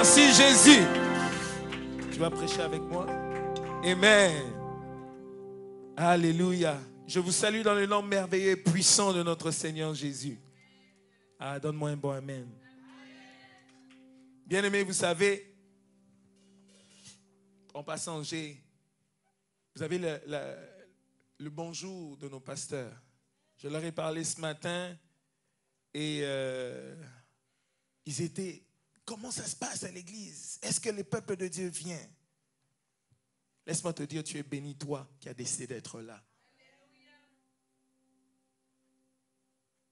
Merci Jésus. Tu vas prêcher avec moi? Amen. Alléluia. Je vous salue dans le nom merveilleux et puissant de notre Seigneur Jésus. Ah, donne-moi un bon amen. Bien-aimés, vous savez, en passant, vous avez le bonjour de nos pasteurs. Je leur ai parlé ce matin et ils étaient, comment ça se passe à l'église? Est-ce que le peuple de Dieu vient? Laisse-moi te dire, tu es béni, toi, qui as décidé d'être là.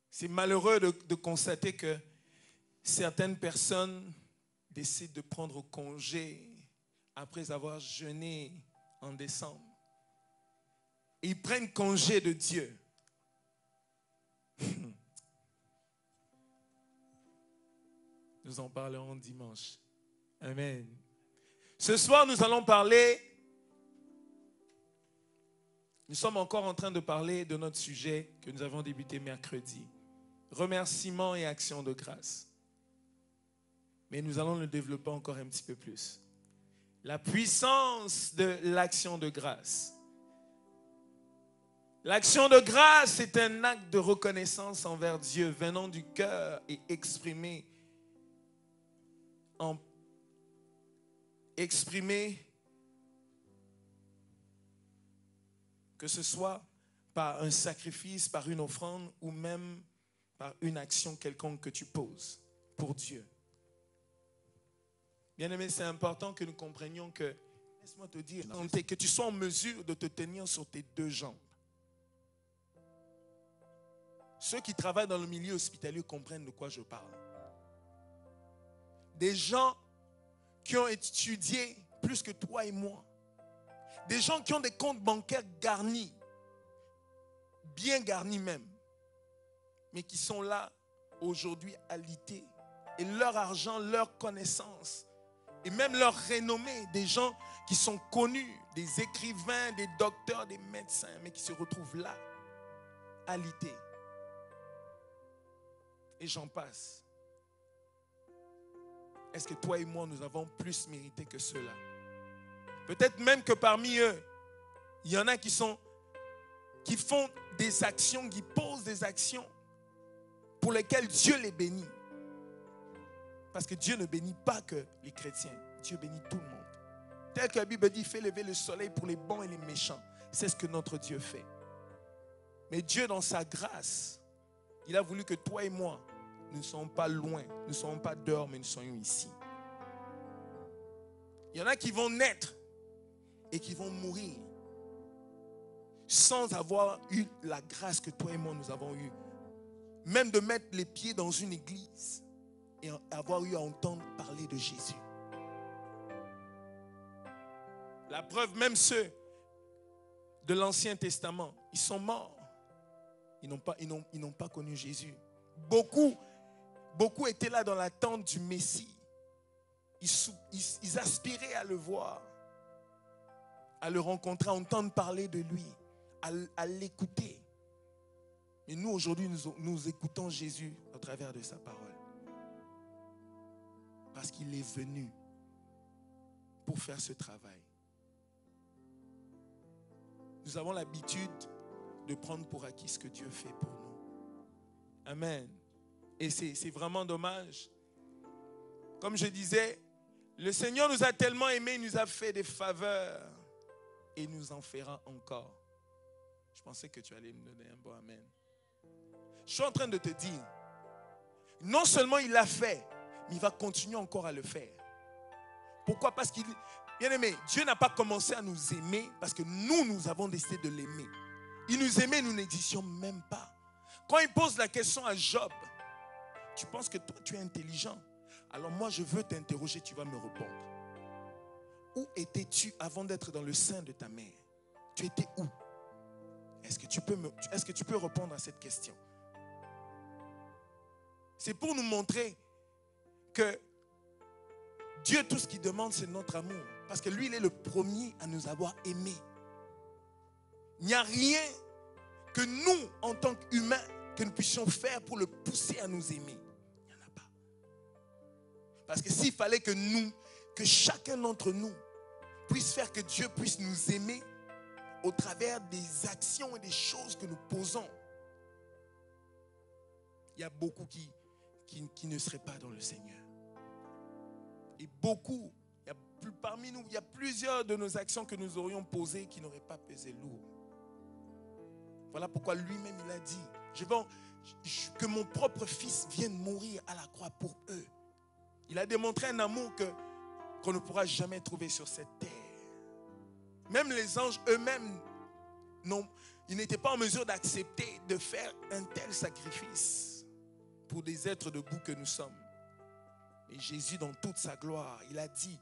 C'est malheureux de constater que certaines personnes décident de prendre congé après avoir jeûné en décembre. Ils prennent congé de Dieu. Nous en parlerons dimanche. Amen. Ce soir, nous allons parler. Nous sommes encore en train de parler de notre sujet que nous avons débuté mercredi. Remerciements et actions de grâce. Mais nous allons le développer encore un petit peu plus. La puissance de l'action de grâce. L'action de grâce est un acte de reconnaissance envers Dieu venant du cœur et exprimé que ce soit par un sacrifice, par une offrande ou même par une action quelconque que tu poses pour Dieu. Bien-aimé, c'est important que nous comprenions que, laisse-moi te dire, que tu sois en mesure de te tenir sur tes deux jambes. Ceux qui travaillent dans le milieu hospitalier comprennent de quoi je parle. Des gens qui ont étudié plus que toi et moi. Des gens qui ont des comptes bancaires garnis, bien garnis même, mais qui sont là aujourd'hui alités. Et leur argent, leur connaissance, et même leur renommée, des gens qui sont connus, des écrivains, des docteurs, des médecins, mais qui se retrouvent là, alités. Et j'en passe. Est-ce que toi et moi, nous avons plus mérité que ceux-là? Peut-être même que parmi eux, il y en a qui font des actions, qui posent des actions pour lesquelles Dieu les bénit. Parce que Dieu ne bénit pas que les chrétiens. Dieu bénit tout le monde. Tel que la Bible dit, il fait lever le soleil pour les bons et les méchants. C'est ce que notre Dieu fait. Mais Dieu, dans sa grâce, il a voulu que toi et moi, nous ne soyons pas loin, nous ne soyons pas dehors, mais nous soyons ici. Il y en a qui vont naître et qui vont mourir sans avoir eu la grâce que toi et moi nous avons eue. Même de mettre les pieds dans une église et avoir eu à entendre parler de Jésus. La preuve, même ceux de l'Ancien Testament, ils sont morts. Ils n'ont pas connu Jésus. Beaucoup étaient là dans l'attente du Messie. Ils aspiraient à le voir, à le rencontrer, à entendre parler de lui, à l'écouter. Et nous, aujourd'hui, nous écoutons Jésus au travers de sa parole. Parce qu'il est venu pour faire ce travail. Nous avons l'habitude de prendre pour acquis ce que Dieu fait pour nous. Amen. Et c'est vraiment dommage. Comme je disais, le Seigneur nous a tellement aimés, il nous a fait des faveurs et il nous en fera encore. Je pensais que tu allais me donner un bon amen. Je suis en train de te dire, non seulement il l'a fait, mais il va continuer encore à le faire. Pourquoi? Parce qu'il, bien aimé, Dieu n'a pas commencé à nous aimer parce que nous avons décidé de l'aimer. Il nous aimait, nous n'existions même pas. Quand il pose la question à Job, tu penses que toi tu es intelligent? Alors moi je veux t'interroger, tu vas me répondre. Où étais-tu avant d'être dans le sein de ta mère? Tu étais où? Est-ce que tu peux répondre à cette question? C'est pour nous montrer que Dieu, tout ce qu'il demande, c'est notre amour. Parce que lui, il est le premier à nous avoir aimés. Il n'y a rien que nous, en tant qu'humains, que nous puissions faire pour le pousser à nous aimer. Il n'y en a pas. Parce que s'il fallait que chacun d'entre nous puisse faire que Dieu puisse nous aimer au travers des actions et des choses que nous posons, il y a beaucoup qui ne seraient pas dans le Seigneur. Et beaucoup, parmi nous, il y a plusieurs de nos actions que nous aurions posées qui n'auraient pas pesé lourd. Voilà pourquoi lui-même il a dit, que mon propre fils vienne mourir à la croix pour eux. Il a démontré un amour qu'on ne pourra jamais trouver sur cette terre. Même les anges eux-mêmes, ils n'étaient pas en mesure d'accepter de faire un tel sacrifice pour des êtres de boue que nous sommes. Et Jésus, dans toute sa gloire, il a dit,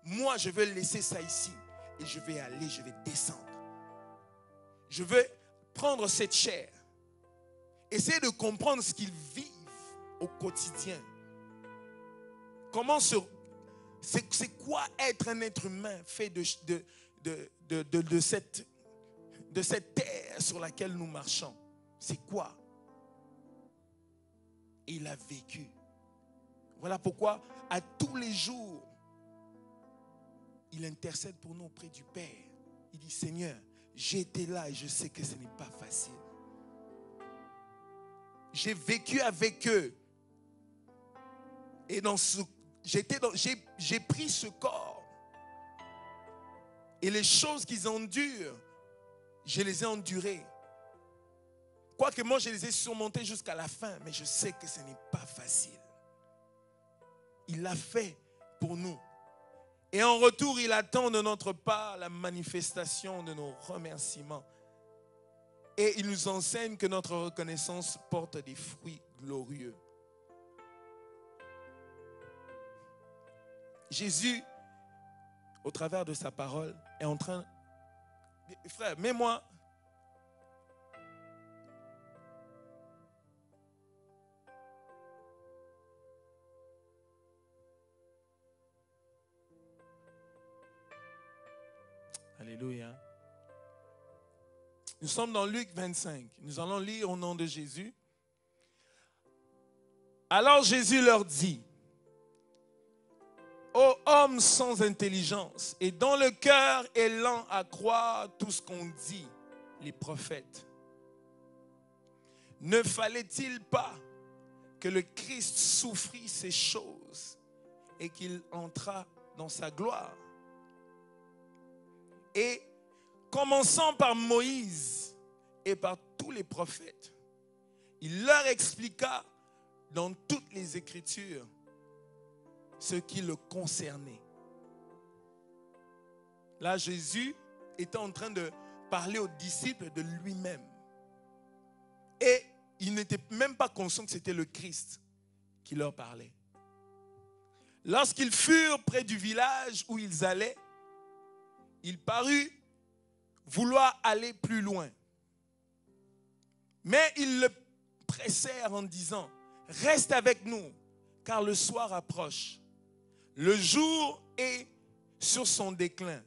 moi je vais laisser ça ici et je vais aller, je vais descendre. Je vais prendre cette chair, essayer de comprendre ce qu'ils vivent au quotidien. C'est quoi être un être humain fait de cette terre sur laquelle nous marchons? C'est quoi? Et il a vécu. Voilà pourquoi à tous les jours, il intercède pour nous auprès du Père. Il dit, Seigneur, j'ai été là et je sais que ce n'est pas facile. J'ai vécu avec eux. Et j'ai pris ce corps. Et les choses qu'ils endurent, je les ai endurées. Quoique moi, je les ai surmontées jusqu'à la fin. Mais je sais que ce n'est pas facile. Il l'a fait pour nous. Et en retour, il attend de notre part la manifestation de nos remerciements. Et il nous enseigne que notre reconnaissance porte des fruits glorieux. Jésus, au travers de sa parole, est en train... Frère, mets-moi... Alléluia. Nous sommes dans Luc 25. Nous allons lire au nom de Jésus. Alors Jésus leur dit, ô hommes sans intelligence et dont le cœur est lent à croire tout ce qu'ont dit les prophètes, ne fallait-il pas que le Christ souffrit ces choses et qu'il entrât dans sa gloire? Et commençant par Moïse et par tous les prophètes, il leur expliqua dans toutes les Écritures ce qui le concernait. Là, Jésus était en train de parler aux disciples de lui-même. Et ils n'étaient même pas conscients que c'était le Christ qui leur parlait. Lorsqu'ils furent près du village où ils allaient, il parut vouloir aller plus loin. Mais ils le pressèrent en disant, reste avec nous, car le soir approche. Le jour est sur son déclin.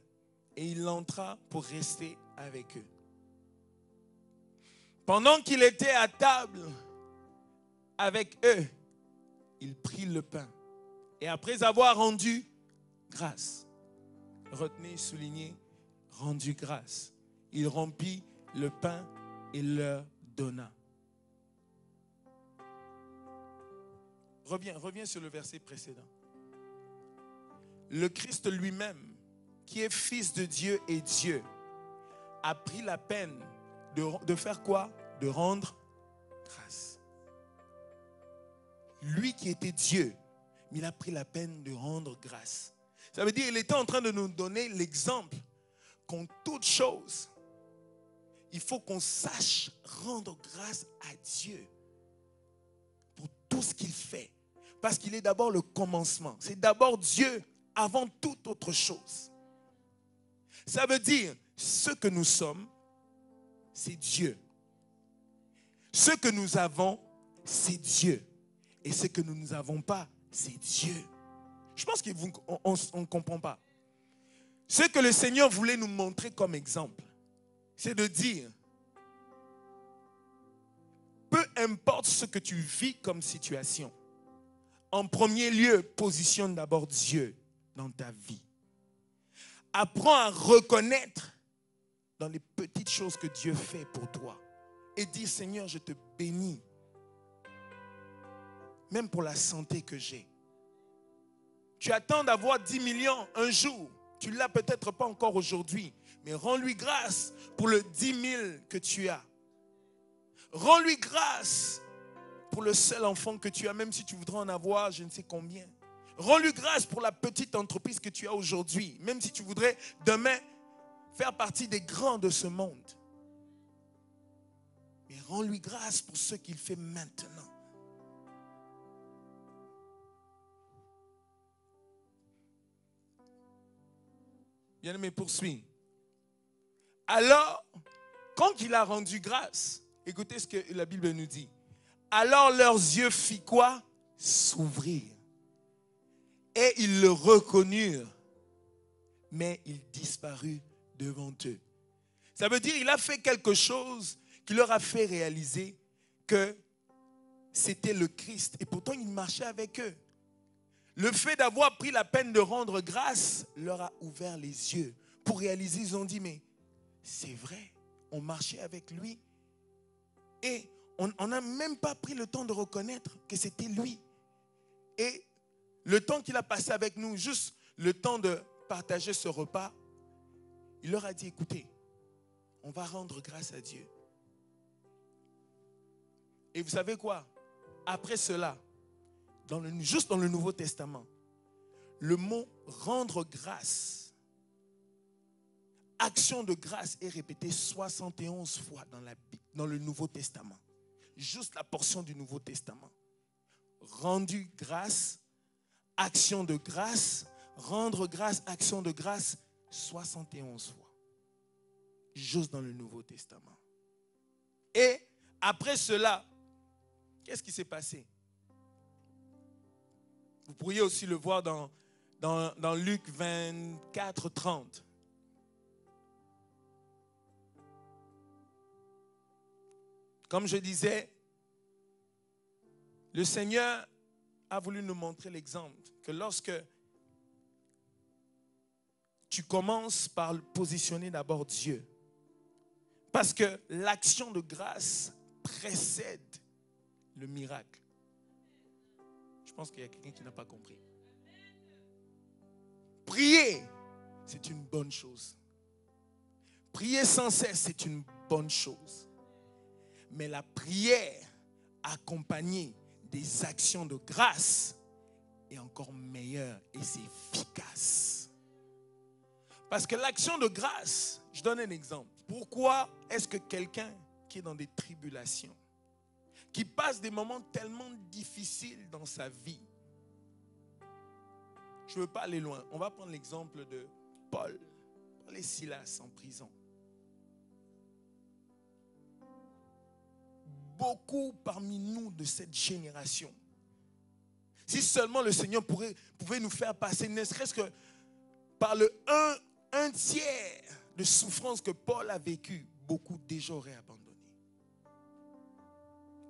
Et il entra pour rester avec eux. Pendant qu'il était à table avec eux, il prit le pain. Et après avoir rendu grâce, retenez, soulignez, rendu grâce, il rompit le pain et leur donna. Reviens sur le verset précédent. Le Christ lui-même, qui est fils de Dieu et Dieu, a pris la peine de faire quoi? De rendre grâce. Lui qui était Dieu, mais il a pris la peine de rendre grâce. Ça veut dire qu'il était en train de nous donner l'exemple qu'en toute chose, il faut qu'on sache rendre grâce à Dieu pour tout ce qu'il fait. Parce qu'il est d'abord le commencement. C'est d'abord Dieu avant toute autre chose. Ça veut dire, ce que nous sommes, c'est Dieu. Ce que nous avons, c'est Dieu. Et ce que nous n'avons pas, c'est Dieu. Je pense qu'on ne comprend pas. Ce que le Seigneur voulait nous montrer comme exemple, c'est de dire, peu importe ce que tu vis comme situation, En premier lieu, positionne d'abord Dieu dans ta vie. Apprends à reconnaître dans les petites choses que Dieu fait pour toi. Et dis, Seigneur, je te bénis. Même pour la santé que j'ai. Tu attends d'avoir 10 millions un jour. Tu ne l'as peut-être pas encore aujourd'hui. Mais rends-lui grâce pour le 10 000 que tu as. Rends-lui grâce pour le seul enfant que tu as, même si tu voudrais en avoir je ne sais combien. Rends-lui grâce pour la petite entreprise que tu as aujourd'hui, même si tu voudrais demain faire partie des grands de ce monde. Mais rends-lui grâce pour ce qu'il fait maintenant. Bien-aimé, poursuis. Alors, quand il a rendu grâce, écoutez ce que la Bible nous dit. Alors leurs yeux fit quoi? S'ouvrir. Et ils le reconnurent. Mais il disparut devant eux. Ça veut dire qu'il a fait quelque chose qui leur a fait réaliser que c'était le Christ. Et pourtant, il marchait avec eux. Le fait d'avoir pris la peine de rendre grâce leur a ouvert les yeux. Pour réaliser, ils ont dit, mais c'est vrai, on marchait avec lui. Et on n'a même pas pris le temps de reconnaître que c'était lui. Et le temps qu'il a passé avec nous, juste le temps de partager ce repas, il leur a dit, écoutez, on va rendre grâce à Dieu. Et vous savez quoi? Après cela, juste dans le Nouveau Testament, le mot rendre grâce, action de grâce est répété 71 fois dans le Nouveau Testament. Juste la portion du Nouveau Testament. Rendu grâce, action de grâce, rendre grâce, action de grâce, 71 fois. Juste dans le Nouveau Testament. Et après cela, qu'est-ce qui s'est passé? Vous pourriez aussi le voir dans Luc 24, 30. Comme je disais, le Seigneur a voulu nous montrer l'exemple que lorsque tu commences par positionner d'abord Dieu, parce que l'action de grâce précède le miracle. Je pense qu'il y a quelqu'un qui n'a pas compris. Prier, c'est une bonne chose. Prier sans cesse, c'est une bonne chose. Mais la prière accompagnée des actions de grâce est encore meilleure et c'est efficace. Parce que l'action de grâce, je donne un exemple. Pourquoi est-ce que quelqu'un qui est dans des tribulations, qui passe des moments tellement difficiles dans sa vie, je ne veux pas aller loin, on va prendre l'exemple de Paul et Silas en prison. Beaucoup parmi nous de cette génération, si seulement le Seigneur pouvait nous faire passer, ne serait-ce que par le un tiers de souffrance que Paul a vécu, beaucoup déjà auraient abandonné.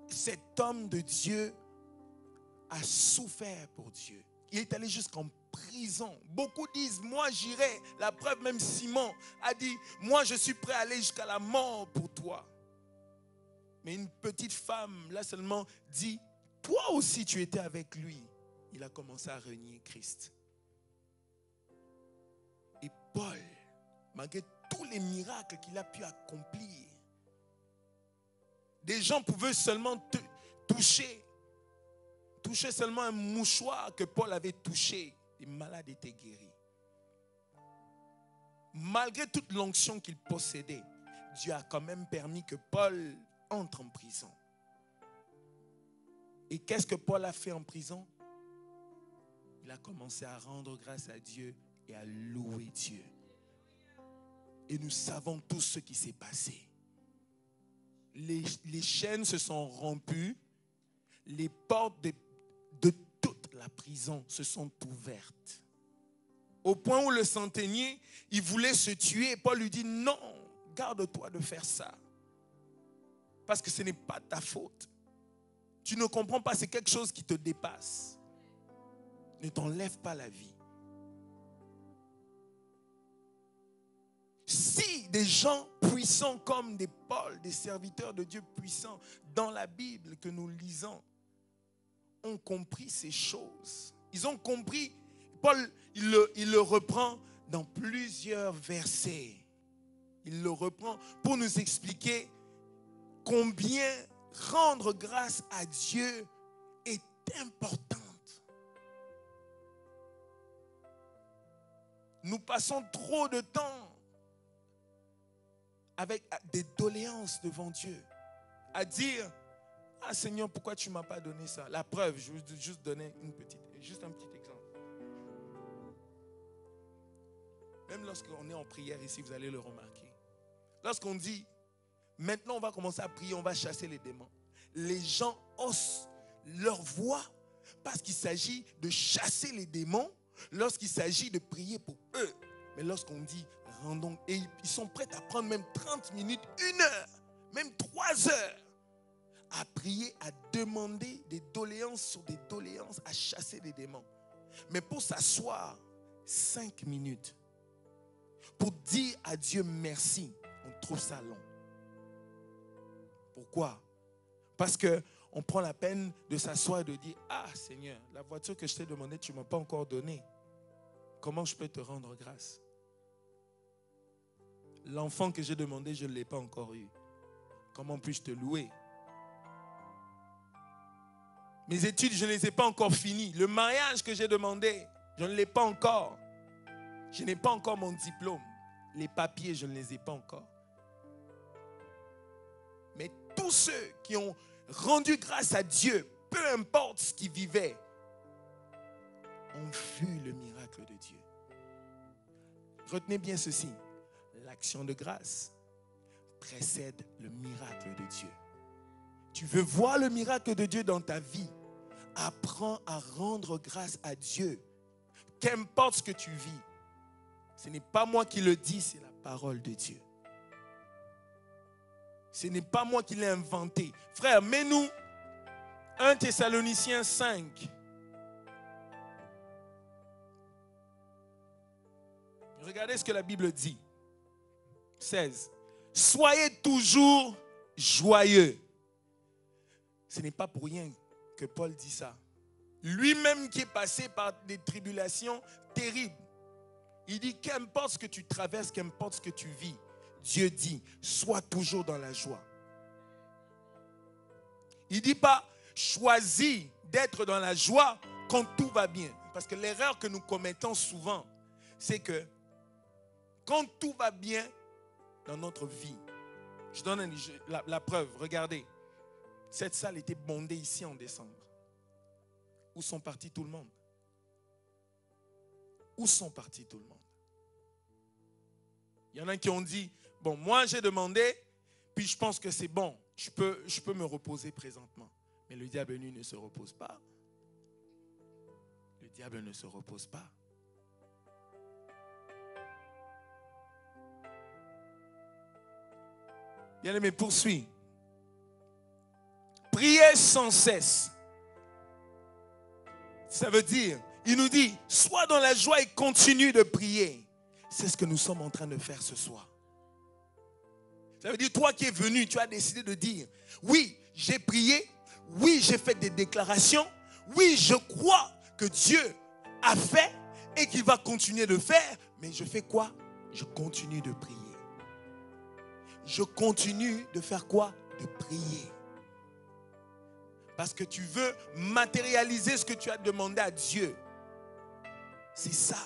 Cet homme de Dieu a souffert pour Dieu. Il est allé jusqu'en prison. Beaucoup disent, moi j'irai. La preuve, même Simon a dit, moi je suis prêt à aller jusqu'à la mort pour toi. Mais une petite femme, là seulement, dit, toi aussi tu étais avec lui. Il a commencé à renier Christ. Et Paul, malgré tous les miracles qu'il a pu accomplir, des gens pouvaient seulement toucher seulement un mouchoir que Paul avait touché. Les malades étaient guéris. Malgré toute l'onction qu'il possédait, Dieu a quand même permis que Paul entre en prison. Et qu'est-ce que Paul a fait en prison? Il a commencé à rendre grâce à Dieu et à louer Dieu. Et nous savons tous ce qui s'est passé. Les chaînes se sont rompues. Les portes de toute la prison se sont ouvertes. Au point où le centenier, il voulait se tuer. Paul lui dit, non, garde-toi de faire ça. Parce que ce n'est pas ta faute. Tu ne comprends pas, c'est quelque chose qui te dépasse. ne t'enlève pas la vie. Si des gens puissants comme des Paul, des serviteurs de Dieu puissants dans la Bible que nous lisons, ont compris ces choses. Ils ont compris. Paul, il le reprend dans plusieurs versets. Il le reprend pour nous expliquer combien rendre grâce à Dieu est importante. Nous passons trop de temps avec des doléances devant Dieu, à dire, ah Seigneur, pourquoi tu ne m'as pas donné ça? La preuve, je vais juste donner juste un petit exemple. Même lorsqu'on est en prière ici, vous allez le remarquer. Lorsqu'on dit, maintenant on va commencer à prier, on va chasser les démons. Les gens haussent leur voix parce qu'il s'agit de chasser les démons lorsqu'il s'agit de prier pour eux. Mais lorsqu'on dit, rendons, et ils sont prêts à prendre même 30 minutes, 1 heure, même 3 heures, à prier, à demander des doléances sur des doléances, à chasser des démons. Mais pour s'asseoir 5 minutes, pour dire à Dieu merci, on trouve ça long. Pourquoi? Parce qu'on prend la peine de s'asseoir et de dire, ah Seigneur, la voiture que je t'ai demandée, tu ne m'as pas encore donnée. Comment je peux te rendre grâce? L'enfant que j'ai demandé, je ne l'ai pas encore eu. Comment puis-je te louer? Mes études, je ne les ai pas encore finies. Le mariage que j'ai demandé, je ne l'ai pas encore. Je n'ai pas encore mon diplôme. Les papiers, je ne les ai pas encore. Mais tous ceux qui ont rendu grâce à Dieu, peu importe ce qu'ils vivaient, ont vu le miracle de Dieu. Retenez bien ceci. L'action de grâce précède le miracle de Dieu. Tu veux voir le miracle de Dieu dans ta vie? Apprends à rendre grâce à Dieu. Qu'importe ce que tu vis. Ce n'est pas moi qui le dis, c'est la parole de Dieu. Ce n'est pas moi qui l'ai inventé. Frère, mets-nous 1 Thessaloniciens 5. Regardez ce que la Bible dit. 16. Soyez toujours joyeux. Ce n'est pas pour rien que Paul dit ça. Lui-même qui est passé par des tribulations terribles. Il dit, qu'importe ce que tu traverses, qu'importe ce que tu vis, Dieu dit, sois toujours dans la joie. Il ne dit pas, choisis d'être dans la joie quand tout va bien. Parce que l'erreur que nous commettons souvent, c'est que quand tout va bien dans notre vie, je donne la preuve, regardez, cette salle était bondée ici en décembre. Où sont partis tout le monde? Où sont partis tout le monde? Il y en a qui ont dit, bon, moi j'ai demandé, puis je pense que c'est bon, je peux me reposer présentement. Mais le diable, lui, ne se repose pas. Le diable ne se repose pas. Bien-aimé, poursuis. Priez sans cesse. Ça veut dire, il nous dit, sois dans la joie et continue de prier. C'est ce que nous sommes en train de faire ce soir. Ça veut dire, toi qui es venu, tu as décidé de dire, oui, j'ai prié, oui, j'ai fait des déclarations, oui, je crois que Dieu a fait et qu'il va continuer de faire, mais je fais quoi? Je continue de prier. Je continue de faire quoi? De prier. Parce que tu veux matérialiser ce que tu as demandé à Dieu. C'est ça.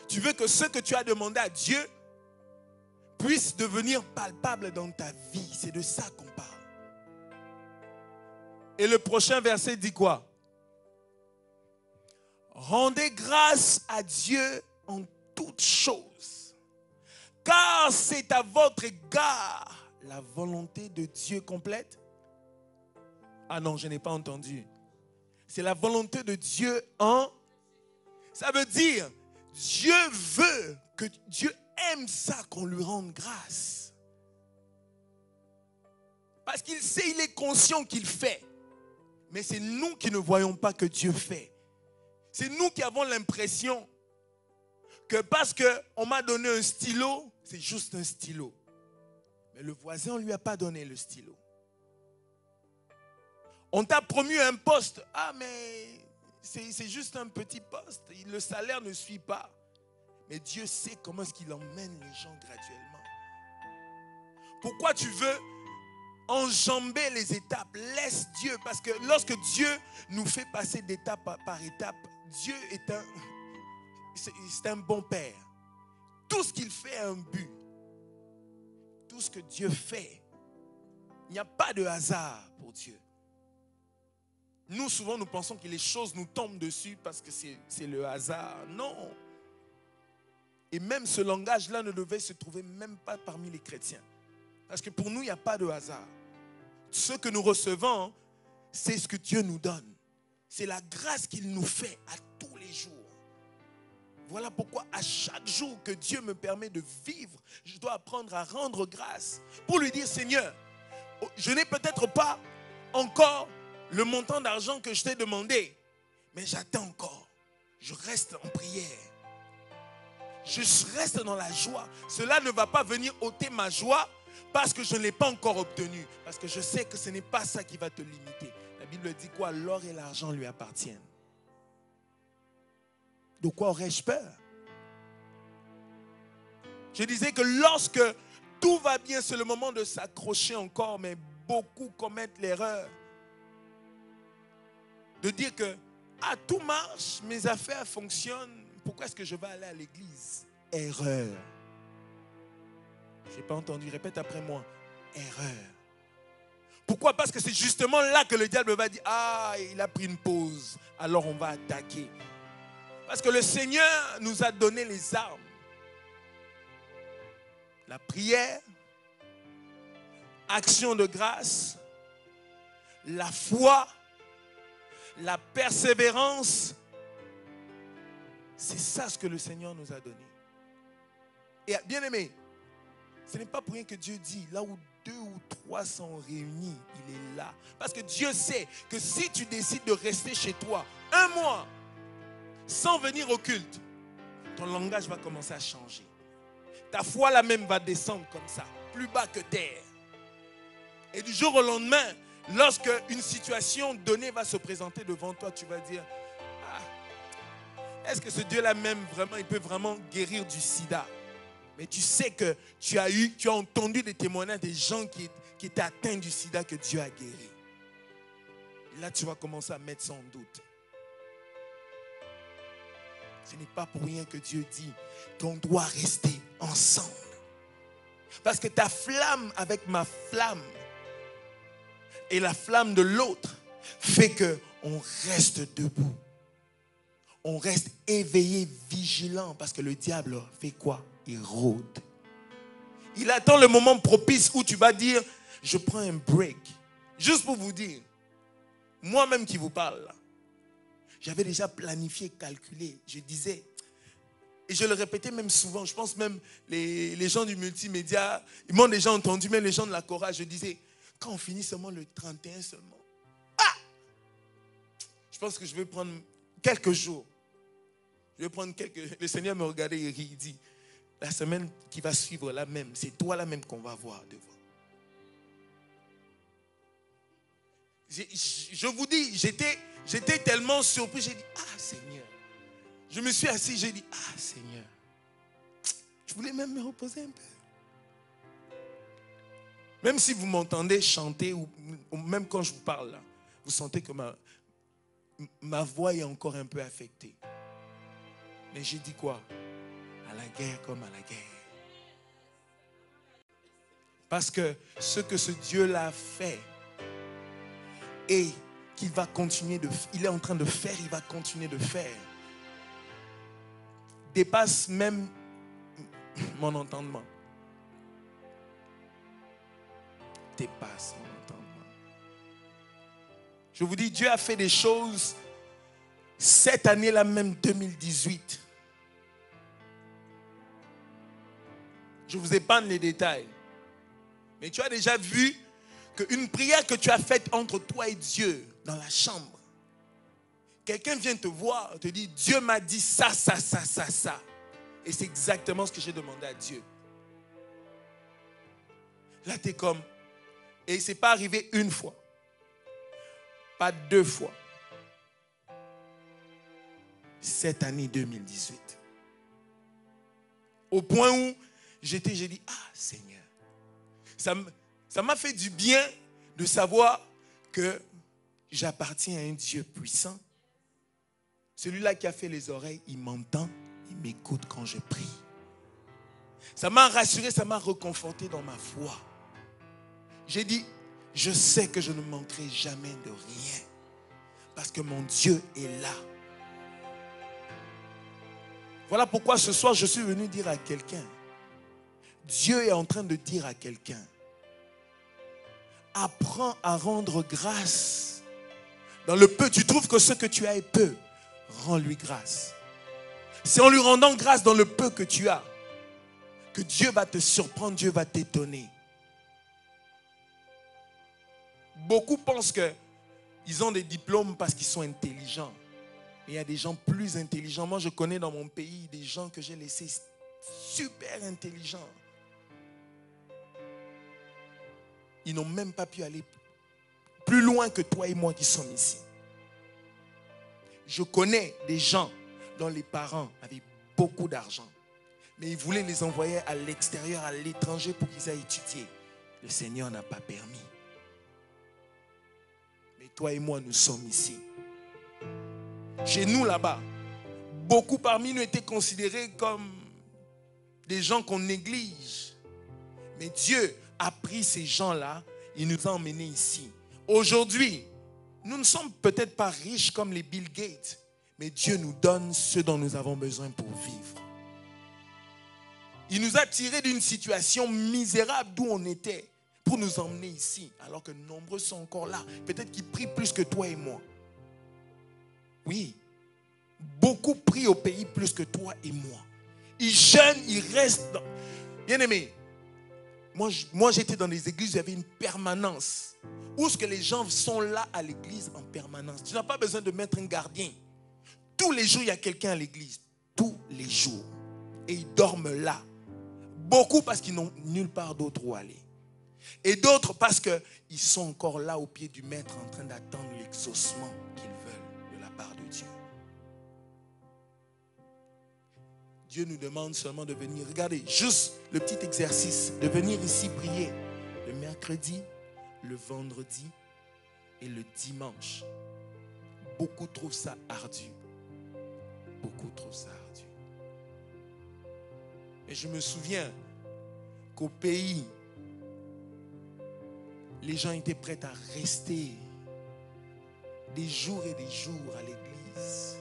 Tu veux que ce que tu as demandé à Dieu puisse devenir palpable dans ta vie. C'est de ça qu'on parle. Et le prochain verset dit quoi? Rendez grâce à Dieu en toutes choses, car c'est à votre égard la volonté de Dieu complète. Ah non, je n'ai pas entendu. C'est la volonté de Dieu en... Ça veut dire, Dieu veut que Dieu aime ça, qu'on lui rende grâce. Parce qu'il sait, il est conscient qu'il fait. Mais c'est nous qui ne voyons pas que Dieu fait. C'est nous qui avons l'impression que parce qu'on m'a donné un stylo, c'est juste un stylo. Mais le voisin, on ne lui a pas donné le stylo. On t'a promu un poste. Ah, mais c'est juste un petit poste. Le salaire ne suit pas. Mais Dieu sait comment est-ce qu'il emmène les gens graduellement. Pourquoi tu veux enjamber les étapes? Laisse Dieu. Parce que lorsque Dieu nous fait passer d'étape par étape, Dieu c'est un bon père. Tout ce qu'il fait a un but. Tout ce que Dieu fait, il n'y a pas de hasard pour Dieu. Nous, souvent, nous pensons que les choses nous tombent dessus parce que c'est le hasard. Non. Et même ce langage-là ne devait se trouver même pas parmi les chrétiens. Parce que pour nous, il n'y a pas de hasard. Ce que nous recevons, c'est ce que Dieu nous donne. C'est la grâce qu'il nous fait à tous les jours. Voilà pourquoi à chaque jour que Dieu me permet de vivre, je dois apprendre à rendre grâce. Pour lui dire, Seigneur, je n'ai peut-être pas encore le montant d'argent que je t'ai demandé, mais j'attends encore. Je reste en prière. Je reste dans la joie. Cela ne va pas venir ôter ma joie parce que je ne l'ai pas encore obtenu. Parce que je sais que ce n'est pas ça qui va te limiter. La Bible dit quoi? L'or et l'argent lui appartiennent. De quoi aurais-je peur? Je disais que lorsque tout va bien, c'est le moment de s'accrocher encore, mais beaucoup commettent l'erreur de dire que tout marche, mes affaires fonctionnent, pourquoi est-ce que je vais aller à l'église? Erreur. Je n'ai pas entendu, répète après moi. Erreur. Pourquoi? Parce que c'est justement là que le diable va dire, il a pris une pause, alors on va attaquer. Parce que le Seigneur nous a donné les armes. La prière, action de grâce, la foi, la persévérance. C'est ça ce que le Seigneur nous a donné. Et bien aimé, ce n'est pas pour rien que Dieu dit, là où 2 ou 3 sont réunis, il est là. Parce que Dieu sait que si tu décides de rester chez toi 1 mois sans venir au culte, ton langage va commencer à changer. Ta foi là même va descendre comme ça, plus bas que terre. Et du jour au lendemain, lorsque une situation donnée va se présenter devant toi, tu vas dire, est-ce que ce Dieu là même vraiment, il peut vraiment guérir du sida? Mais tu sais que tu as entendu des témoignages des gens qui étaient atteints du sida que Dieu a guéri. Et là tu vas commencer à mettre ça en doute. Ce n'est pas pour rien que Dieu dit qu'on doit rester ensemble. Parce que ta flamme avec ma flamme et la flamme de l'autre fait qu'on reste debout. On reste éveillé, vigilant. Parce que le diable fait quoi? Il rôde. Il attend le moment propice où tu vas dire, je prends un break. Juste pour vous dire, moi-même qui vous parle là, j'avais déjà planifié, calculé. Je disais, et je le répétais même souvent, je pense même les gens du multimédia, ils m'ont déjà entendu, même les gens de la chorale, je disais, quand on finit seulement le 31 seulement, je pense que je vais prendre quelques jours. Le Seigneur me regardait et il dit, la semaine qui va suivre là même, c'est toi là même qu'on va voir devant. Je vous dis, j'étais tellement surpris, j'ai dit, Seigneur. Je me suis assis, j'ai dit, Seigneur. Je voulais même me reposer un peu. Même si vous m'entendez chanter, ou même quand je vous parle là, vous sentez que ma voix est encore un peu affectée. Mais j'ai dit quoi? À la guerre comme à la guerre. Parce que ce que ce Dieu-là fait, et qu'il va continuer il est en train de faire, il va continuer de faire, dépasse même mon entendement. Dépasse mon entendement. Je vous dis, Dieu a fait des choses cette année-là même, 2018. Je vous épargne les détails. Mais tu as déjà vu qu'une prière que tu as faite entre toi et Dieu dans la chambre, quelqu'un vient te voir, te dit, Dieu m'a dit ça, ça, ça, ça, ça. Et c'est exactement ce que j'ai demandé à Dieu. Là, tu es comme, et ce n'est pas arrivé une fois, pas 2 fois. Cette année 2018. Au point où j'ai dit, ah Seigneur, ça m'a fait du bien de savoir que j'appartiens à un Dieu puissant. Celui-là qui a fait les oreilles, il m'entend, il m'écoute quand je prie. Ça m'a rassuré, ça m'a reconforté dans ma foi. J'ai dit, je sais que je ne manquerai jamais de rien. Parce que mon Dieu est là. Voilà pourquoi ce soir, je suis venu dire à quelqu'un. Dieu est en train de dire à quelqu'un. Apprends à rendre grâce. Dans le peu, tu trouves que ce que tu as est peu. Rends-lui grâce. C'est en lui rendant grâce dans le peu que tu as que Dieu va te surprendre, Dieu va t'étonner. Beaucoup pensent qu'ils ont des diplômes parce qu'ils sont intelligents. Mais il y a des gens plus intelligents. Moi, je connais dans mon pays des gens que j'ai laissés super intelligents. Ils n'ont même pas pu aller plus loin que toi et moi qui sommes ici. Je connais des gens dont les parents avaient beaucoup d'argent. Mais ils voulaient les envoyer à l'extérieur, à l'étranger pour qu'ils aillent étudier. Le Seigneur n'a pas permis. Mais toi et moi, nous sommes ici. Chez nous, là-bas, beaucoup parmi nous étaient considérés comme des gens qu'on néglige. Mais Dieu a pris ces gens-là, il nous a emmenés ici. Aujourd'hui, nous ne sommes peut-être pas riches comme les Bill Gates, mais Dieu nous donne ce dont nous avons besoin pour vivre. Il nous a tirés d'une situation misérable d'où on était pour nous emmener ici, alors que nombreux sont encore là. Peut-être qu'ils prient plus que toi et moi. Oui, beaucoup prient au pays plus que toi et moi. Ils jeûnent, ils restent dans... Bien-aimés, moi j'étais dans des églises où il y avait une permanence. Où est-ce que les gens sont là à l'église en permanence? Tu n'as pas besoin de mettre un gardien. Tous les jours, il y a quelqu'un à l'église. Tous les jours. Et ils dorment là. Beaucoup parce qu'ils n'ont nulle part d'autre où aller. Et d'autres parce qu'ils sont encore là au pied du maître en train d'attendre l'exaucement qu'ils veulent de la part de Dieu. Dieu nous demande seulement de venir. Regardez, juste le petit exercice de venir ici prier le mercredi, le vendredi et le dimanche. Beaucoup trouvent ça ardu. Beaucoup trouvent ça ardu. Et je me souviens qu'au pays, les gens étaient prêts à rester des jours et des jours à l'église.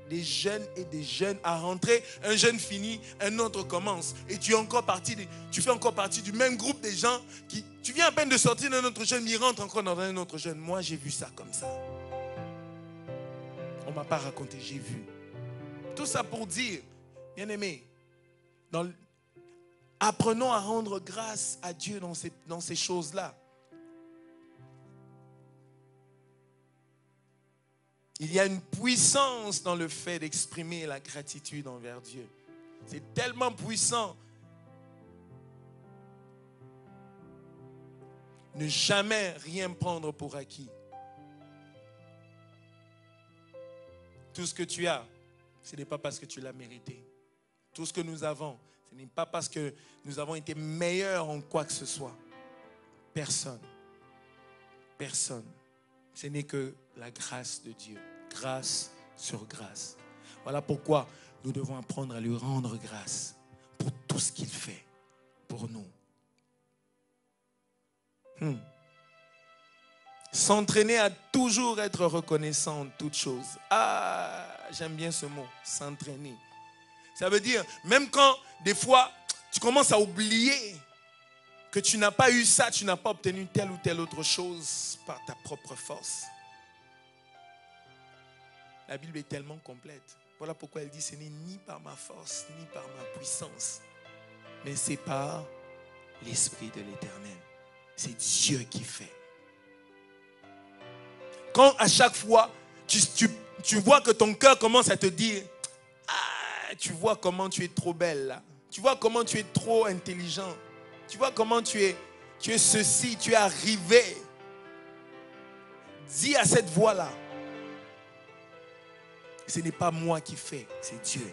Des jeunes et des jeunes à rentrer. Un jeune finit, un autre commence. Et tu fais encore partie du même groupe des gens qui... Tu viens à peine de sortir d'un autre jeune, mais il rentre encore dans un autre jeune. Moi, j'ai vu ça comme ça. On ne m'a pas raconté, j'ai vu. Tout ça pour dire, bien aimé, apprenons à rendre grâce à Dieu dans ces choses-là. Il y a une puissance dans le fait d'exprimer la gratitude envers Dieu. C'est tellement puissant. Ne jamais rien prendre pour acquis. Tout ce que tu as, ce n'est pas parce que tu l'as mérité. Tout ce que nous avons, ce n'est pas parce que nous avons été meilleurs en quoi que ce soit. Personne. Personne. Ce n'est que la grâce de Dieu. Grâce sur grâce. Voilà pourquoi nous devons apprendre à lui rendre grâce pour tout ce qu'il fait pour nous. S'entraîner à toujours être reconnaissant en toutes choses. Ah, j'aime bien ce mot, s'entraîner. Ça veut dire, même quand des fois, tu commences à oublier que tu n'as pas eu ça, tu n'as pas obtenu telle ou telle autre chose par ta propre force. La Bible est tellement complète. Voilà pourquoi elle dit, ce n'est ni par ma force, ni par ma puissance, mais c'est par l'Esprit de l'Éternel. C'est Dieu qui fait. Quand à chaque fois, Tu vois que ton cœur commence à te dire, ah, tu vois comment tu es trop belle là. Tu vois comment tu es trop intelligent. Tu vois comment tu es ceci, tu es arrivé. Dis à cette voix-là, ce n'est pas moi qui fais, c'est Dieu.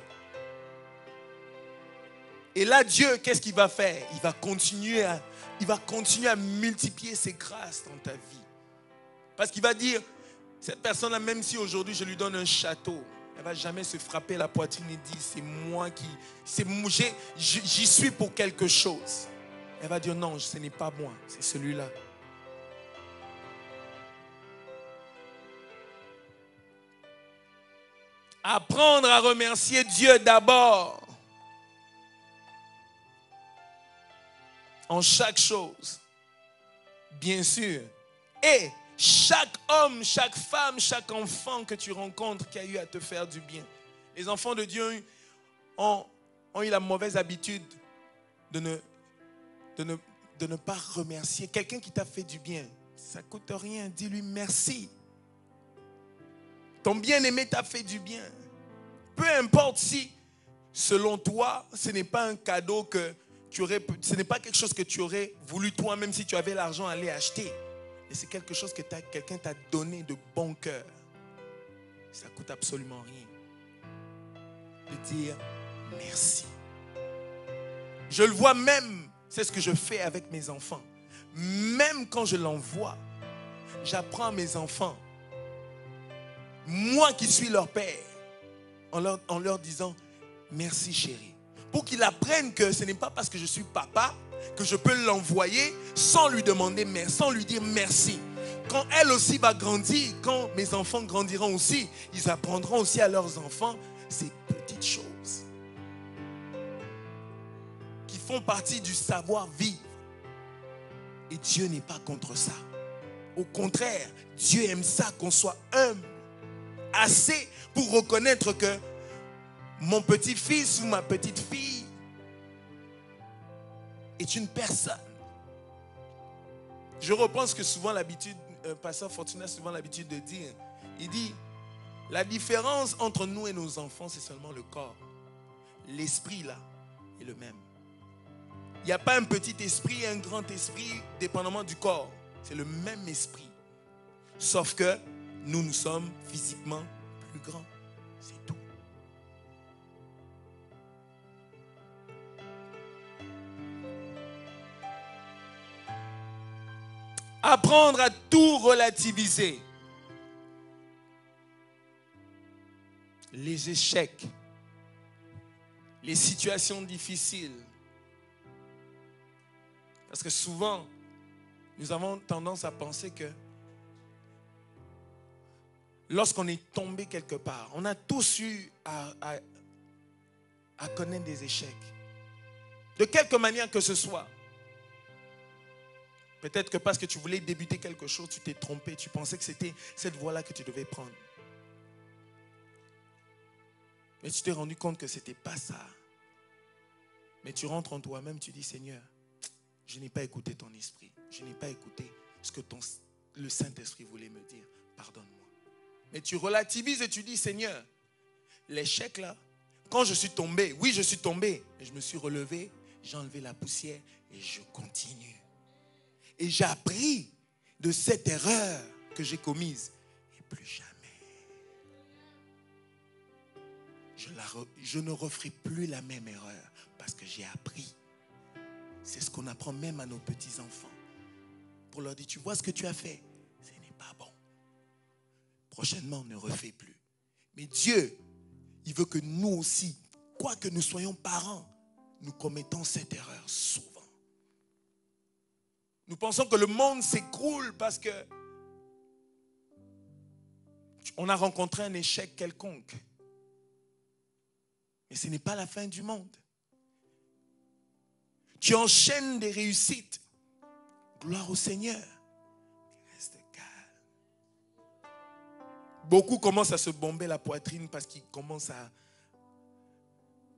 Et là, Dieu, qu'est-ce qu'il va faire? Il va continuer à multiplier ses grâces dans ta vie. Parce qu'il va dire, cette personne-là, même si aujourd'hui je lui donne un château, elle ne va jamais se frapper la poitrine et dire, c'est moi qui... J'y suis pour quelque chose. Elle va dire, non, ce n'est pas moi, c'est celui-là. Apprendre à remercier Dieu d'abord. En chaque chose. Bien sûr. Et chaque homme, chaque femme, chaque enfant que tu rencontres qui a eu à te faire du bien. Les enfants de Dieu ont eu la mauvaise habitude de ne pas remercier. Quelqu'un qui t'a fait du bien, ça ne coûte rien. Dis-lui merci. Ton bien-aimé t'a fait du bien. Peu importe si, selon toi, ce n'est pas un cadeau que ce n'est pas quelque chose que tu aurais voulu toi-même si tu avais l'argent à aller acheter. Et c'est quelque chose que quelqu'un t'a donné de bon cœur. Ça ne coûte absolument rien. De dire merci. Je le vois même, c'est ce que je fais avec mes enfants. Même quand je l'envoie, j'apprends à mes enfants, moi qui suis leur père, en leur disant merci chérie. Pour qu'ils apprennent que ce n'est pas parce que je suis papa que je peux l'envoyer sans lui demander merci, sans lui dire merci. Quand elle aussi va grandir, quand mes enfants grandiront aussi, ils apprendront aussi à leurs enfants ces petites choses qui font partie du savoir-vivre. Et Dieu n'est pas contre ça. Au contraire, Dieu aime ça, qu'on soit humble, assez pour reconnaître que mon petit-fils ou ma petite-fille est une personne. Je reprends ce que souvent l'habitude, Pasteur Fortuna a souvent l'habitude de dire. Il dit, la différence entre nous et nos enfants, c'est seulement le corps. L'esprit, là, est le même. Il n'y a pas un petit esprit et un grand esprit, dépendamment du corps. C'est le même esprit. Sauf que nous sommes physiquement plus grands. C'est tout. Apprendre à tout relativiser. Les échecs, les situations difficiles. Parce que souvent, nous avons tendance à penser que lorsqu'on est tombé quelque part, on a tous eu à connaître des échecs. De quelque manière que ce soit. Peut-être que parce que tu voulais débuter quelque chose, tu t'es trompé. Tu pensais que c'était cette voie-là que tu devais prendre. Mais tu t'es rendu compte que ce n'était pas ça. Mais tu rentres en toi-même, tu dis, Seigneur, je n'ai pas écouté ton esprit. Je n'ai pas écouté ce que le Saint-Esprit voulait me dire. Pardonne-moi. Mais tu relativises et tu dis, Seigneur, l'échec là, quand je suis tombé, oui, je suis tombé, mais je me suis relevé, j'ai enlevé la poussière et je continue. Et j'ai appris de cette erreur que j'ai commise. Et plus jamais. Je ne referai plus la même erreur parce que j'ai appris. C'est ce qu'on apprend même à nos petits-enfants. Pour leur dire, tu vois ce que tu as fait? Ce n'est pas bon. Prochainement, ne refais plus. Mais Dieu, il veut que nous aussi, quoi que nous soyons parents, nous commettons cette erreur souvent. Nous pensons que le monde s'écroule parce que on a rencontré un échec quelconque. Mais ce n'est pas la fin du monde. Tu enchaînes des réussites. Gloire au Seigneur. Reste calme. Beaucoup commencent à se bomber la poitrine parce qu'ils commencent à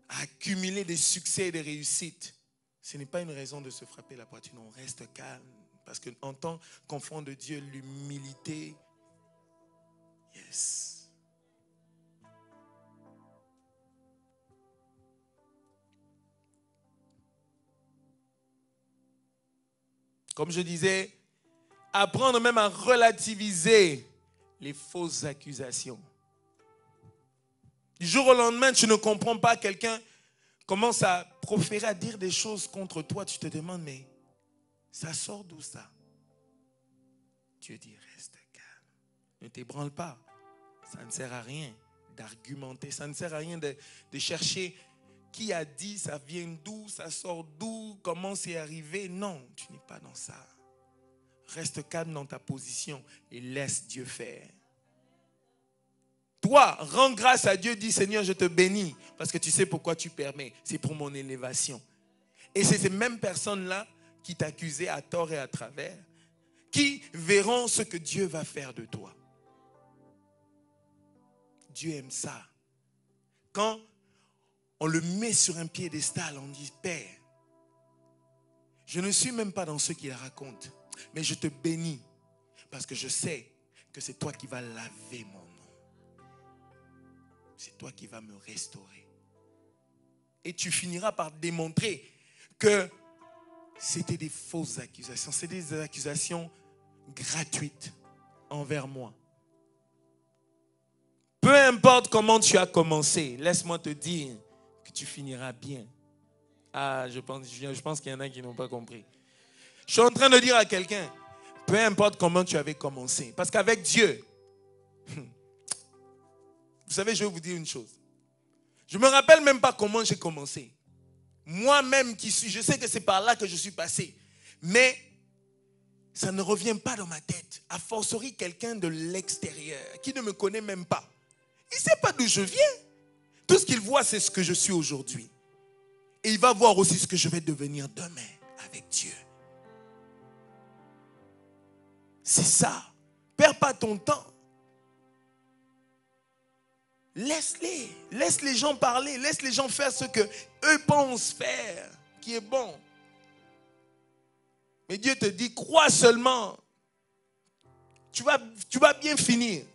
accumuler des succès et des réussites. Ce n'est pas une raison de se frapper la poitrine. On reste calme. Parce qu'en tant qu'enfant de Dieu, l'humilité Yes. Comme je disais, apprendre même à relativiser les fausses accusations. Du jour au lendemain, tu ne comprends pas, quelqu'un commence à proférer, à dire des choses contre toi. Tu te demandes, mais ça sort d'où ça? Dieu dit, reste calme. Ne t'ébranle pas. Ça ne sert à rien d'argumenter. Ça ne sert à rien de chercher qui a dit, ça vient d'où, ça sort d'où, comment c'est arrivé. Non, tu n'es pas dans ça. Reste calme dans ta position et laisse Dieu faire. Toi, rends grâce à Dieu, dis Seigneur, je te bénis parce que tu sais pourquoi tu permets. C'est pour mon élévation. Et c'est ces mêmes personnes-là qui t'accusaient à tort et à travers, qui verront ce que Dieu va faire de toi. Dieu aime ça. Quand on le met sur un piédestal, on dit, Père, je ne suis même pas dans ce qu'il raconte, mais je te bénis parce que je sais que c'est toi qui vas laver mon nom. C'est toi qui vas me restaurer. Et tu finiras par démontrer que c'était des fausses accusations. C'est des accusations gratuites envers moi. Peu importe comment tu as commencé, laisse-moi te dire que tu finiras bien. Ah, je pense qu'il y en a qui n'ont pas compris. Je suis en train de dire à quelqu'un, peu importe comment tu avais commencé, parce qu'avec Dieu, vous savez, je vais vous dire une chose. Je ne me rappelle même pas comment j'ai commencé. Moi-même qui suis, je sais que c'est par là que je suis passé. Mais ça ne revient pas dans ma tête. A fortiori, quelqu'un de l'extérieur, qui ne me connaît même pas. Il ne sait pas d'où je viens. Tout ce qu'il voit, c'est ce que je suis aujourd'hui. Et il va voir aussi ce que je vais devenir demain avec Dieu. C'est ça. Perds pas ton temps. Laisse-les. Laisse les gens parler. Laisse les gens faire ce que eux pensent faire, qui est bon. Mais Dieu te dit, crois seulement. Tu vas bien finir.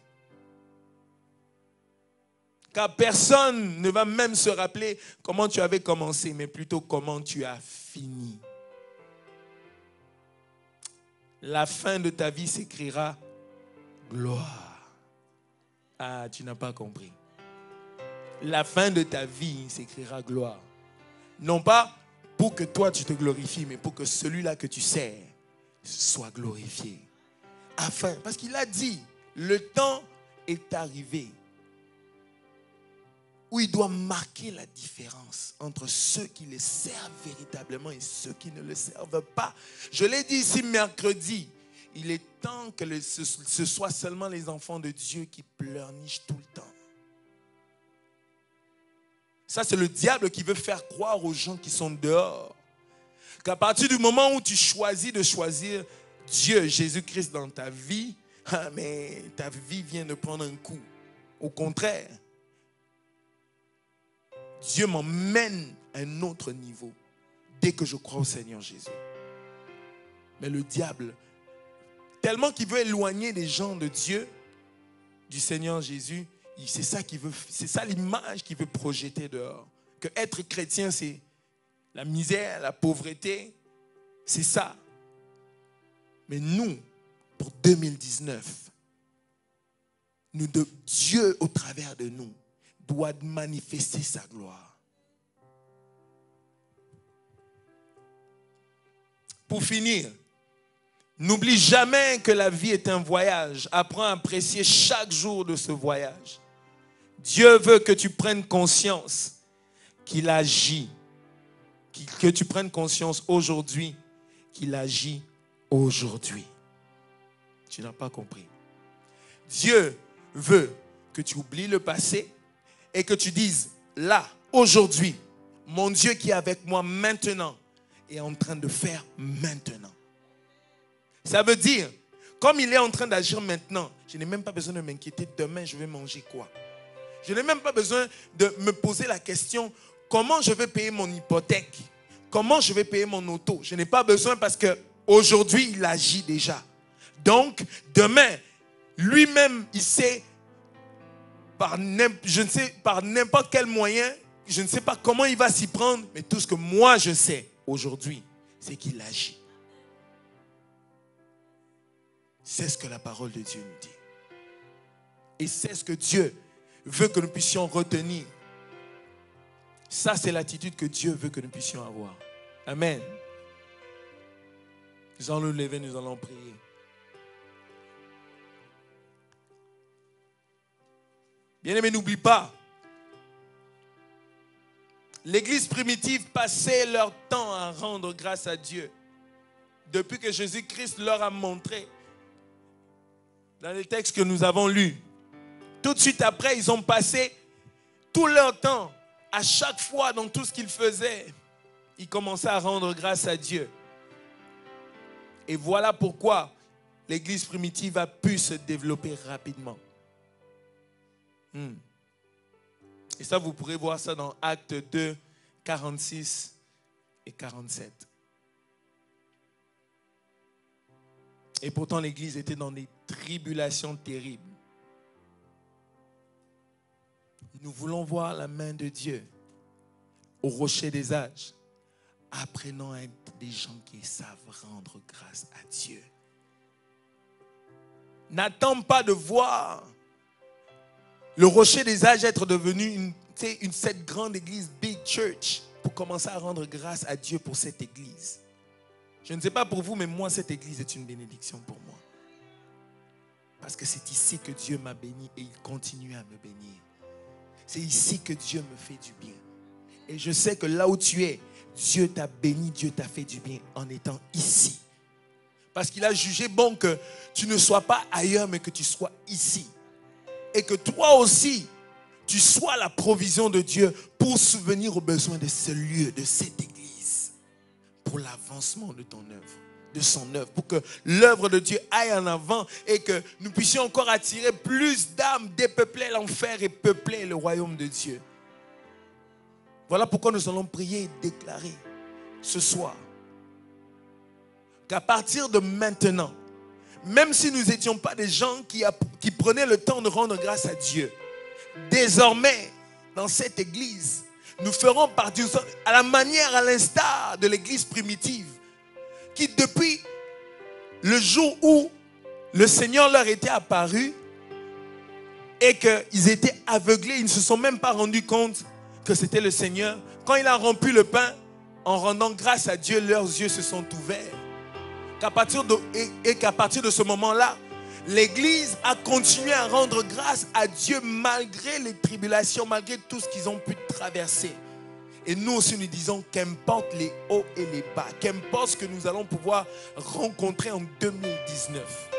Car personne ne va même se rappeler comment tu avais commencé, mais plutôt comment tu as fini. La fin de ta vie s'écrira gloire. Ah, tu n'as pas compris. La fin de ta vie s'écrira gloire. Non pas pour que toi tu te glorifies, mais pour que celui-là que tu sers soit glorifié. Parce qu'il a dit, le temps est arrivé où il doit marquer la différence entre ceux qui le servent véritablement et ceux qui ne le servent pas. Je l'ai dit ici mercredi, il est temps que ce soit seulement les enfants de Dieu qui pleurnichent tout le temps. Ça, c'est le diable qui veut faire croire aux gens qui sont dehors qu'à partir du moment où tu choisis de choisir Dieu, Jésus-Christ dans ta vie, mais ta vie vient de prendre un coup. Au contraire, Dieu m'emmène à un autre niveau dès que je crois au Seigneur Jésus. Mais le diable, tellement qu'il veut éloigner les gens de Dieu, du Seigneur Jésus, c'est ça qu'il veut, c'est ça l'image qu'il veut projeter dehors. Que être chrétien, c'est la misère, la pauvreté, c'est ça. Mais nous, pour 2019, Dieu au travers de nous doit manifester sa gloire. Pour finir, n'oublie jamais que la vie est un voyage. Apprends à apprécier chaque jour de ce voyage. Dieu veut que tu prennes conscience qu'il agit. Que tu prennes conscience aujourd'hui qu'il agit aujourd'hui. Tu n'as pas compris. Dieu veut que tu oublies le passé et que tu dises, là, aujourd'hui, mon Dieu qui est avec moi maintenant est en train de faire maintenant. Ça veut dire, comme il est en train d'agir maintenant, je n'ai même pas besoin de m'inquiéter demain, je vais manger quoi. Je n'ai même pas besoin de me poser la question, comment je vais payer mon hypothèque? Comment je vais payer mon auto? Je n'ai pas besoin parce qu'aujourd'hui, il agit déjà. Donc, demain, lui-même, il sait je ne sais, par n'importe quel moyen, je ne sais pas comment il va s'y prendre, mais tout ce que moi je sais aujourd'hui, c'est qu'il agit. C'est ce que la parole de Dieu nous dit. Et c'est ce que Dieu veut que nous puissions retenir. Ça, c'est l'attitude que Dieu veut que nous puissions avoir. Amen. Nous allons nous lever, nous allons prier. Bien-aimés, n'oublie pas. L'Église primitive passait leur temps à rendre grâce à Dieu. Depuis que Jésus-Christ leur a montré, dans les textes que nous avons lus, tout de suite après, ils ont passé tout leur temps, à chaque fois dans tout ce qu'ils faisaient, ils commençaient à rendre grâce à Dieu. Et voilà pourquoi l'Église primitive a pu se développer rapidement. Et ça, vous pourrez voir ça dans Actes 2, 46 et 47. Et pourtant, l'Église était dans des tribulations terribles. Nous voulons voir la main de Dieu au rocher des âges. Apprenons à être des gens qui savent rendre grâce à Dieu. N'attends pas de voir le rocher des âges être devenu cette grande église, big church, pour commencer à rendre grâce à Dieu pour cette église. Je ne sais pas pour vous, mais moi, cette église est une bénédiction pour moi. Parce que c'est ici que Dieu m'a béni et il continue à me bénir. C'est ici que Dieu me fait du bien. Et je sais que là où tu es, Dieu t'a béni, Dieu t'a fait du bien en étant ici. Parce qu'il a jugé bon que tu ne sois pas ailleurs, mais que tu sois ici. Et que toi aussi, tu sois la provision de Dieu pour subvenir aux besoins de ce lieu, de cette église. Pour l'avancement de ton œuvre, de son œuvre. Pour que l'œuvre de Dieu aille en avant et que nous puissions encore attirer plus d'âmes, dépeupler l'enfer et peupler le royaume de Dieu. Voilà pourquoi nous allons prier et déclarer ce soir qu'à partir de maintenant, même si nous n'étions pas des gens qui prenaient le temps de rendre grâce à Dieu, désormais, dans cette église, nous ferons partie, à la manière, à l'instar de l'église primitive, qui depuis le jour où le Seigneur leur était apparu et qu'ils étaient aveuglés, ils ne se sont même pas rendus compte que c'était le Seigneur. Quand il a rompu le pain, en rendant grâce à Dieu, leurs yeux se sont ouverts. Qu'à partir de ce moment-là, l'Église a continué à rendre grâce à Dieu malgré les tribulations, malgré tout ce qu'ils ont pu traverser. Et nous aussi nous disons qu'importe les hauts et les bas, qu'importe ce que nous allons pouvoir rencontrer en 2019.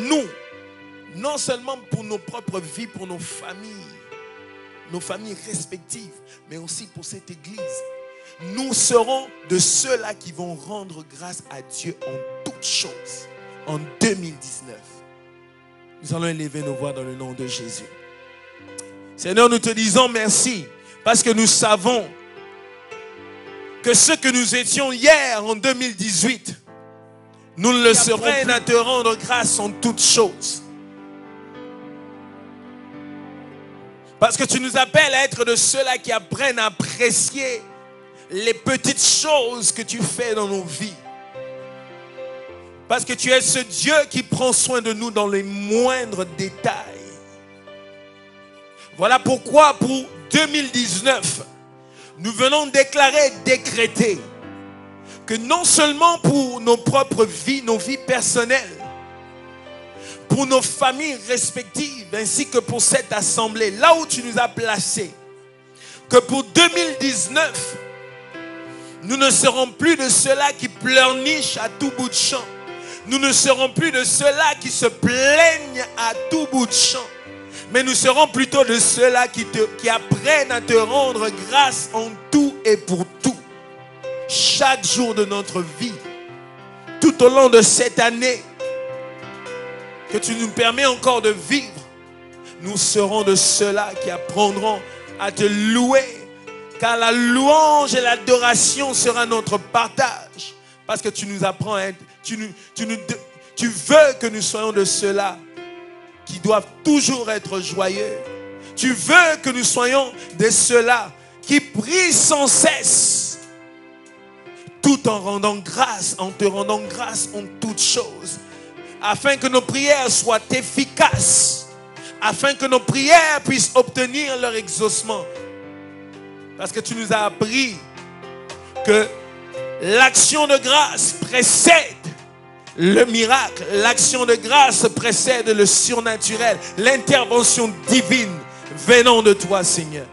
Nous, non seulement pour nos propres vies, pour nos familles respectives, mais aussi pour cette Église. Nous serons de ceux-là qui vont rendre grâce à Dieu en toutes choses en 2019. Nous allons élever nos voix dans le nom de Jésus. Seigneur, nous te disons merci parce que nous savons que ce que nous étions hier en 2018, nous le serons à te rendre grâce en toutes choses. Parce que tu nous appelles à être de ceux-là qui apprennent à apprécier les petites choses que tu fais dans nos vies. Parce que tu es ce Dieu qui prend soin de nous dans les moindres détails. Voilà pourquoi pour 2019, nous venons déclarer et décréter que non seulement pour nos propres vies, nos vies personnelles, pour nos familles respectives, ainsi que pour cette assemblée, là où tu nous as placés, que pour 2019, nous ne serons plus de ceux-là qui pleurnichent à tout bout de champ. Nous ne serons plus de ceux-là qui se plaignent à tout bout de champ. Mais nous serons plutôt de ceux-là qui apprennent à te rendre grâce en tout et pour tout. Chaque jour de notre vie, tout au long de cette année que tu nous permets encore de vivre, nous serons de ceux-là qui apprendront à te louer. Car la louange et l'adoration sera notre partage. Parce que tu nous apprends à être, tu veux que nous soyons de ceux-là qui doivent toujours être joyeux. Tu veux que nous soyons de ceux-là qui prient sans cesse, tout en rendant grâce, en te rendant grâce en toutes choses, afin que nos prières soient efficaces, afin que nos prières puissent obtenir leur exaucement. Parce que tu nous as appris que l'action de grâce précède le miracle. L'action de grâce précède le surnaturel, l'intervention divine venant de toi, Seigneur.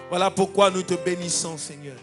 Voilà pourquoi nous te bénissons, Seigneur.